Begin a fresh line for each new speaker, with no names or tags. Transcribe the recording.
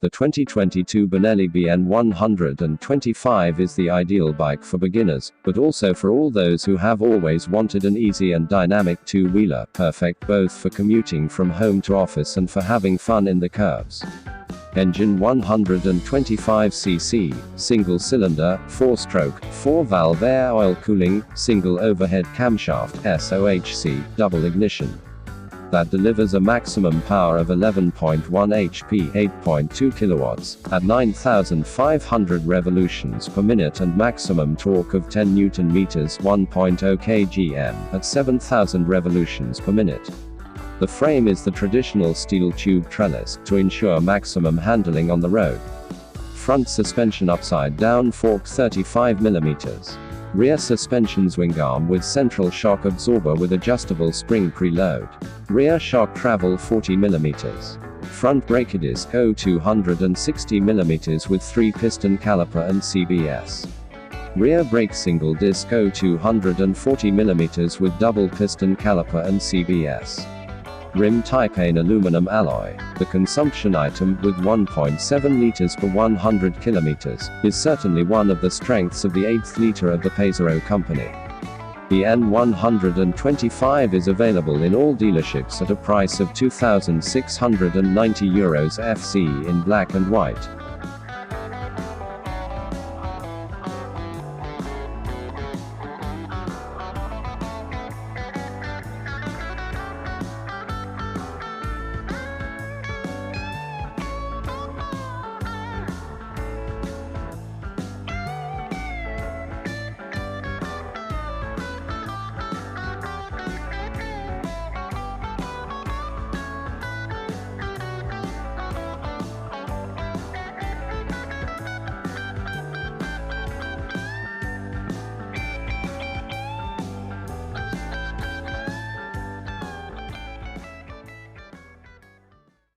The 2022 BENELLI BN 125 is the ideal bike for beginners, but also for all those who have always wanted an easy and dynamic two-wheeler, perfect both for commuting from home to office and for having fun in the curves. Engine 125cc, single-cylinder, 4-stroke, 4-valve air oil cooling, single overhead camshaft, SOHC, double ignition. That delivers a maximum power of 11.1 HP, 8.2 kilowatts, at 9,500 revolutions per minute and maximum torque of 10 Newton meters, 1.0 kgm, at 7,000 revolutions per minute. The frame is the traditional steel tube trellis, to ensure maximum handling on the road. Front suspension upside down fork 35 mm. Rear suspension swing arm with central shock absorber with adjustable spring preload. Rear shock travel 40 mm. Front brake disc 260 mm with 3-piston caliper and CBS. Rear brake single disc 240 mm with double piston caliper and CBS. Rim type A aluminum alloy. The consumption item, with 1.7 liters per 100 kilometers, is certainly one of the strengths of the 8th liter of the Pesaro company. The N125 is available in all dealerships at a price of €2,690 FC in black and white.